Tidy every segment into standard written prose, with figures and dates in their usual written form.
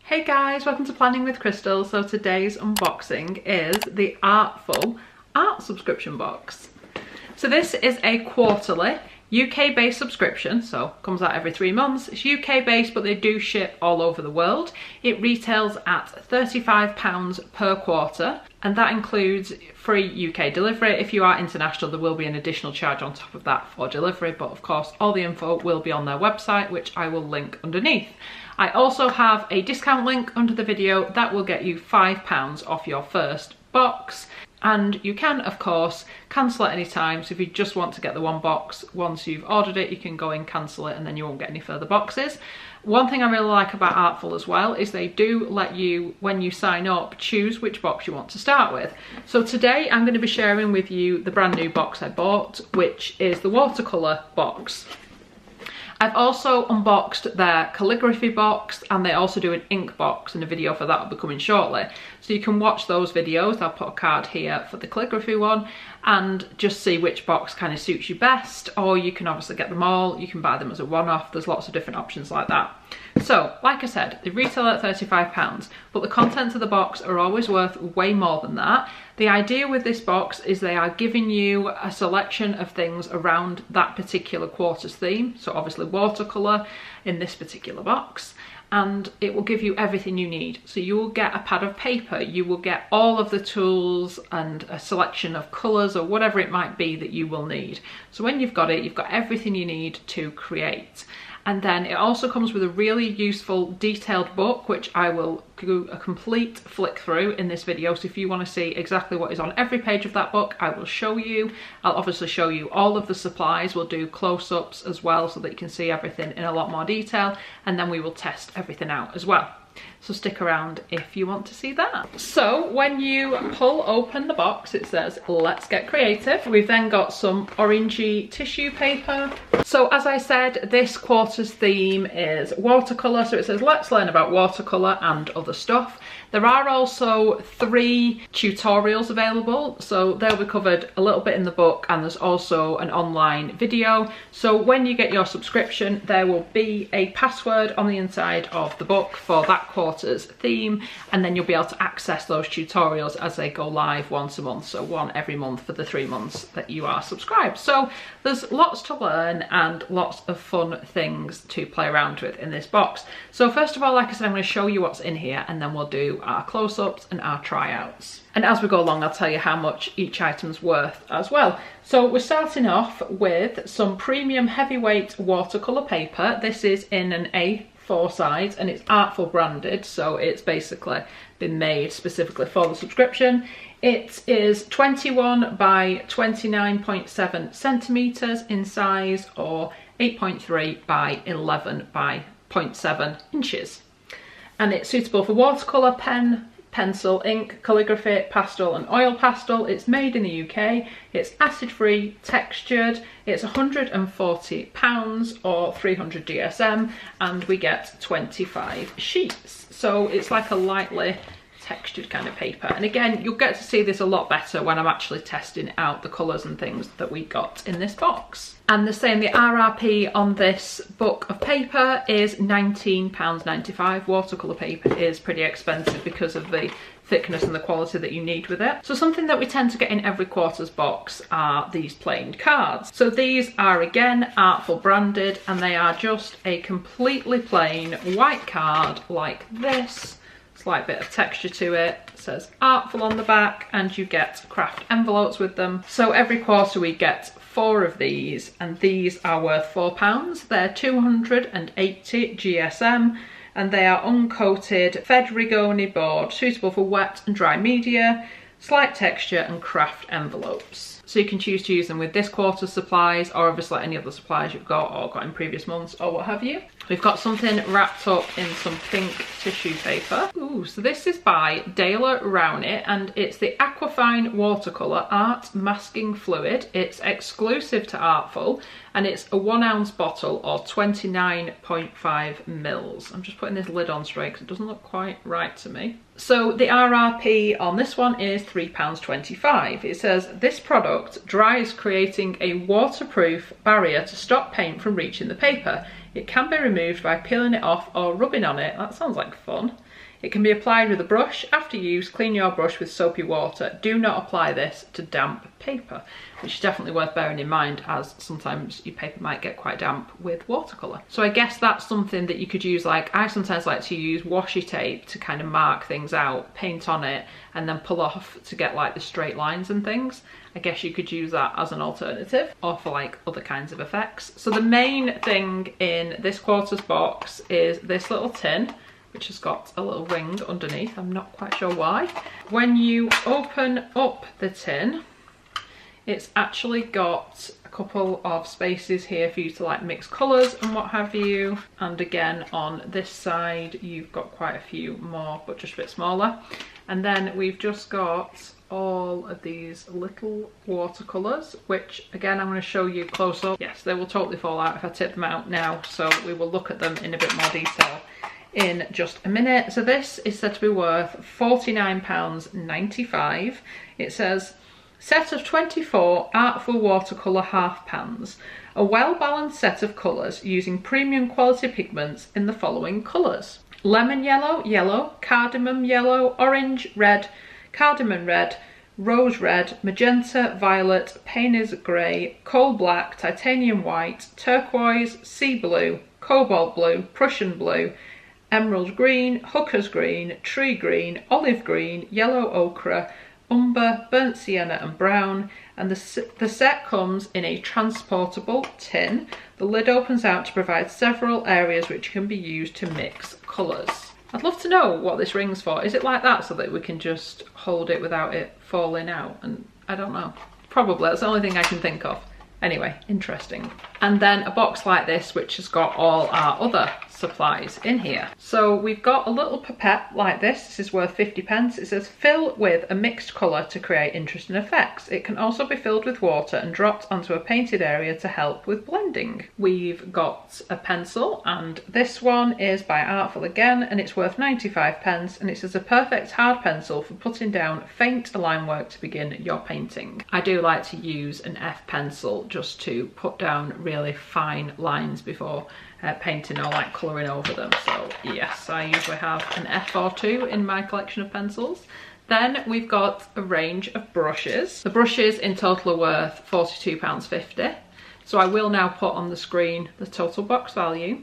Hey guys, welcome to Planning with Crystal. So today's unboxing is the Artful art subscription box. So this is a quarterly UK based subscription, so comes out every 3 months. It's UK based, but they do ship all over the world. It retails at £35 per quarter, and that includes free UK delivery. If you are international, there will be an additional charge on top of that for delivery, but of course all the info will be on their website, which I will link underneath. I also have a discount link under the video that will get you £5 off your first box. And you can, of course, cancel at any time. So if you just want to get the one box, once you've ordered it, you can go and cancel it and then you won't get any further boxes. One thing I really like about Artful as well is they do let you, when you sign up, choose which box you want to start with. So today I'm going to be sharing with you the brand new box I bought, which is the Watercolor box. I've also unboxed their calligraphy box, and they also do an ink box, and a video for that will be coming shortly. So you can watch those videos. I'll put a card here for the calligraphy one and just see which box kind of suits you best, or you can obviously get them all. You can buy them as a one-off. There's lots of different options like that. So, like I said, they retail at £35, but the contents of the box are always worth way more than that. The idea with this box is they are giving you a selection of things around that particular quarter's theme. So obviously watercolour in this particular box, and it will give you everything you need. So you will get a pad of paper, you will get all of the tools and a selection of colours or whatever it might be that you will need. So when you've got it, you've got everything you need to create. And then it also comes with a really useful detailed book, which I will do a complete flick through in this video. So if you want to see exactly what is on every page of that book, I will show you. I'll obviously show you all of the supplies. We'll do close-ups as well so that you can see everything in a lot more detail. And then we will test everything out as well. So stick around if you want to see that. So when you pull open the box, it says, let's get creative. We've then got some orangey tissue paper. So as I said, this quarter's theme is watercolour. So it says, let's learn about watercolour and other stuff. There are also 3 tutorials available. So they'll be covered a little bit in the book, and there's also an online video. So when you get your subscription, there will be a password on the inside of the book for that quarter's theme, and then you'll be able to access those tutorials as they go live once a month. So one every month for the 3 months that you are subscribed. So there's lots to learn and lots of fun things to play around with in this box. So first of all, like I said, I'm going to show you what's in here, and then we'll do our close-ups and our tryouts. And as we go along, I'll tell you how much each item's worth as well. So we're starting off with some premium heavyweight watercolour paper. This is in an A4 size, and it's Artful branded, so it's basically been made specifically for the subscription. It is 21 by 29.7 centimetres in size, or 8.3 by 11 by 0.7 inches. And it's suitable for watercolour, pen, pencil, ink, calligraphy, pastel and oil pastel. It's made in the UK, it's acid free, textured, it's £140 or 300 DSM, and we get 25 sheets. So it's like a lightly textured kind of paper. And again, you'll get to see this a lot better when I'm actually testing out the colours and things that we got in this box. And they're saying the RRP on this book of paper is £19.95. Watercolour paper is pretty expensive because of the thickness and the quality that you need with it. So something that we tend to get in every quarter's box are these plain cards. So these are again Artful branded, and they are just a completely plain white card like this. Slight bit of texture to it. It says Artful on the back, and you get craft envelopes with them. So every quarter we get 4 of these, and these are worth £4. They're 280 GSM, and they are uncoated Fed Rigoni board, suitable for wet and dry media, slight texture and craft envelopes. So you can choose to use them with this quarter's supplies, or obviously any other supplies you've got or got in previous months or what have you. We've got something wrapped up in some pink tissue paper. Ooh, so this is by Dale Rowney, and it's the Aquafine Watercolour Art Masking Fluid. It's exclusive to Artful, and it's a 1 ounce bottle or 29.5 mils. I'm just putting this lid on straight because it doesn't look quite right to me. So the RRP on this one is £3.25. It says this product dries, creating a waterproof barrier to stop paint from reaching the paper. It can be removed by peeling it off or rubbing on it. That sounds like fun. It can be applied with a brush. After use, clean your brush with soapy water. Do not apply this to damp paper, which is definitely worth bearing in mind, as sometimes your paper might get quite damp with watercolour. So I guess that's something that you could use. Like, I sometimes like to use washi tape to kind of mark things out, paint on it, and then pull off to get like the straight lines and things. I guess you could use that as an alternative, or for like other kinds of effects. So the main thing in this quarters box is this little tin, which has got a little ring underneath. I'm not quite sure why. When you open up the tin, it's actually got a couple of spaces here for you to like mix colours and what have you. And again, on this side, you've got quite a few more, but just a bit smaller. And then we've just got all of these little watercolours, which again, I'm going to show you close up. Yes, they will totally fall out if I tip them out now. So we will look at them in a bit more detail in just a minute. So this is said to be worth £49.95. It says, set of 24 Artful Watercolour half pans. A well-balanced set of colours using premium quality pigments in the following colours: lemon yellow, yellow, cardamom yellow, orange, red, cardamom red, rose red, magenta, violet, Payne's grey, coal black, titanium white, turquoise, sea blue, cobalt blue, Prussian blue, emerald green, hooker's green, tree green, olive green, yellow ochre, umber, burnt sienna and brown. And the set comes in a transportable tin. The lid opens out to provide several areas which can be used to mix colours. I'd love to know what this ring's for. Is it like that so that we can just hold it without it falling out? And I don't know. Probably, that's the only thing I can think of. Anyway, interesting. And then a box like this, which has got all our other supplies in here. So we've got a little pipette like this. This is worth 50p. It says fill with a mixed colour to create interesting effects. It can also be filled with water and dropped onto a painted area to help with blending. We've got a pencil, and this one is by Artful again, and it's worth 95p, and it says a perfect hard pencil for putting down faint line work to begin your painting. I do like to use an F pencil just to put down really fine lines before painting or like colouring over them. So yes, I usually have an F or two in my collection of pencils. Then we've got a range of brushes. The brushes in total are worth £42.50. So I will now put on the screen the total box value.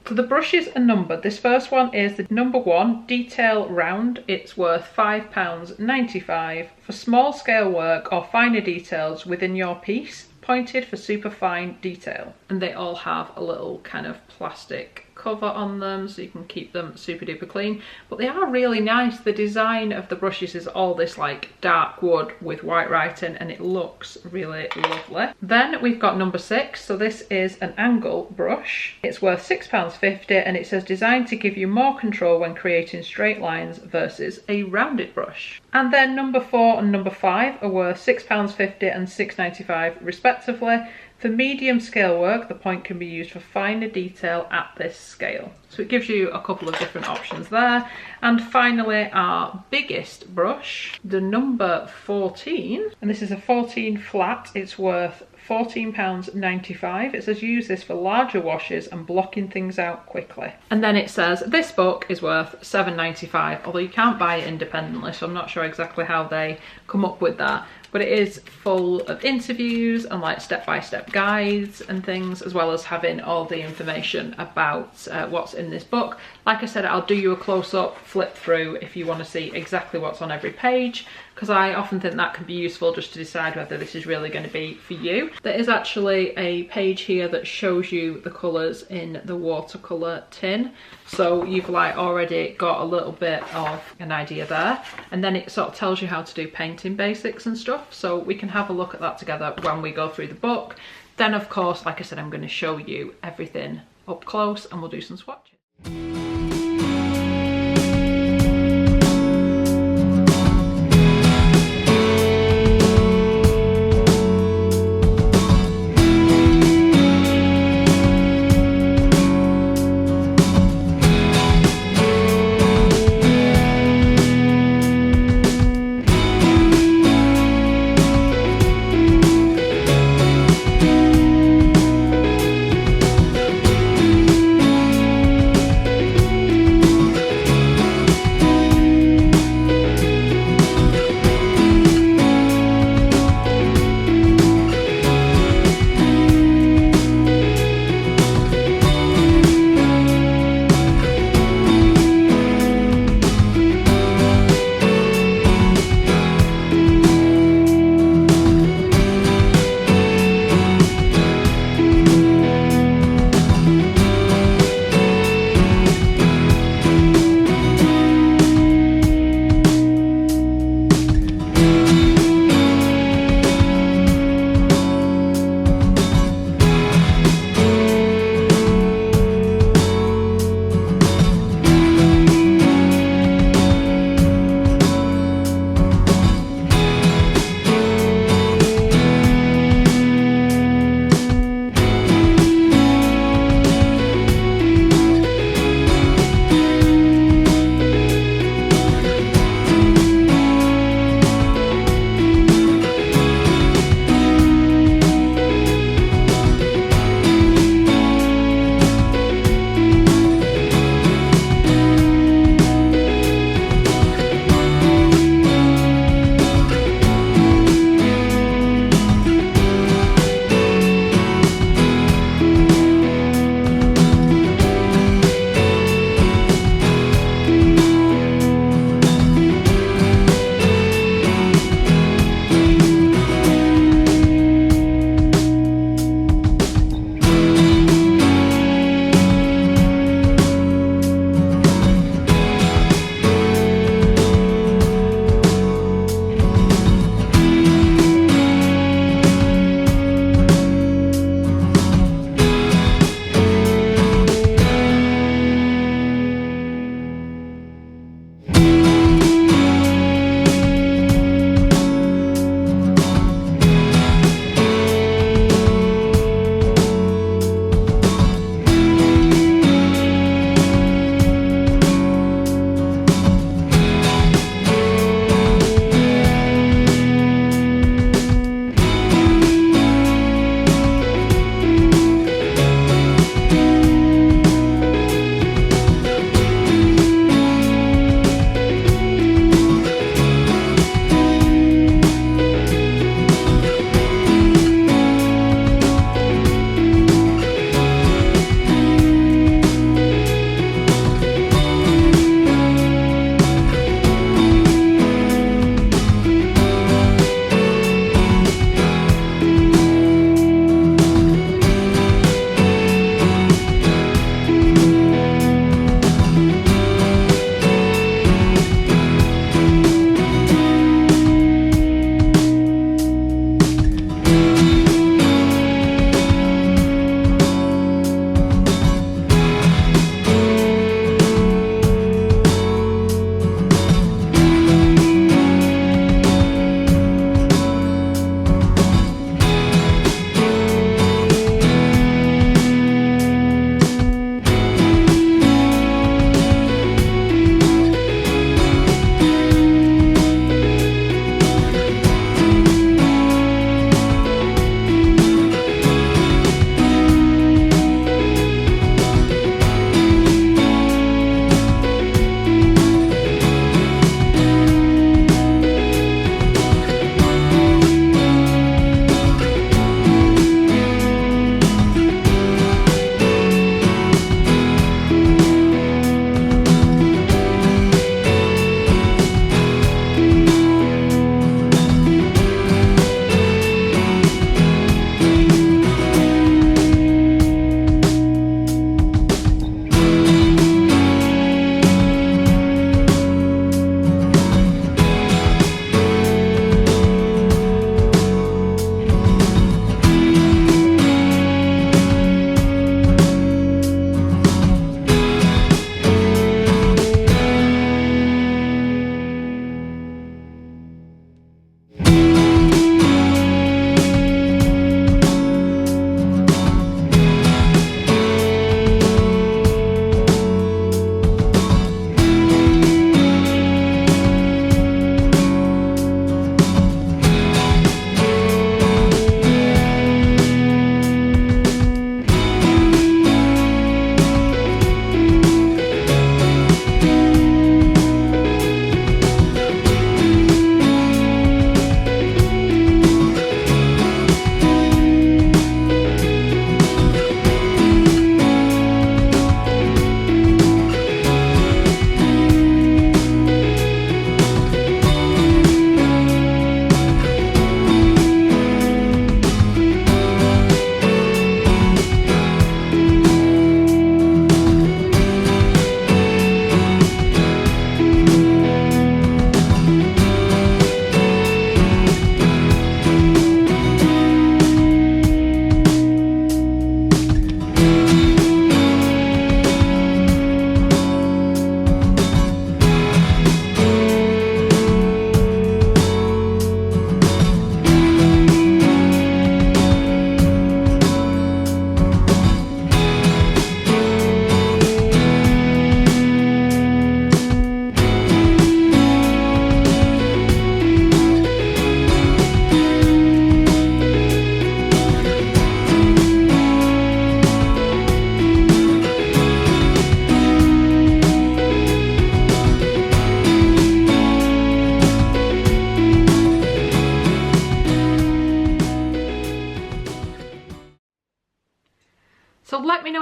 So the brushes are numbered. This first one is the number 1 detail round. It's worth £5.95 for small scale work or finer details within your piece, pointed for super fine detail. And they all have a little kind of plastic cover on them so you can keep them super duper clean, but they are really nice. The design of the brushes is all this like dark wood with white writing, and it looks really lovely. Then we've got number 6. So this is an angle brush. It's worth £6.50, and it says designed to give you more control when creating straight lines versus a rounded brush. And then number 4 and number 5 are worth £6.50 and £6.95 respectively. For medium scale work, the point can be used for finer detail at this scale. So it gives you a couple of different options there. And finally, our biggest brush, the number 14, and this is a 14 flat. It's worth £14.95. It says use this for larger washes and blocking things out quickly. And then it says this book is worth £7.95, although you can't buy it independently, so I'm not sure exactly how they come up with that. But it is full of interviews and like step-by-step guides and things, as well as having all the information about what's in this book. Like I said, I'll do you a close-up flip through if you want to see exactly what's on every page, because I often think that can be useful just to decide whether this is really going to be for you. There is actually a page here that shows you the colours in the watercolour tin, so you've like already got a little bit of an idea there, and then it sort of tells you how to do painting basics and stuff, so we can have a look at that together when we go through the book. Then of course, like I said, I'm going to show you everything up close and we'll do some swatches.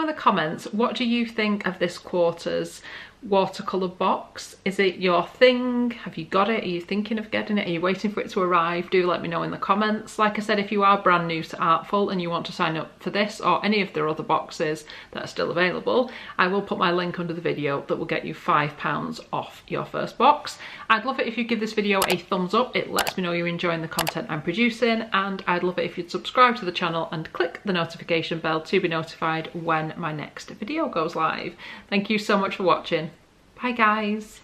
in the comments, what do you think of this quarter's watercolor box? Is it your thing? Have you got it? Are you thinking of getting it? Are you waiting for it to arrive? Do let me know in the comments. Like I said, if you are brand new to Artful and you want to sign up for this or any of their other boxes that are still available, I will put my link under the video that will get you £5 off your first box. I'd love it if you give this video a thumbs up. It lets me know you're enjoying the content I'm producing, and I'd love it if you'd subscribe to the channel and click the notification bell to be notified when my next video goes live. Thank you so much for watching. Bye guys.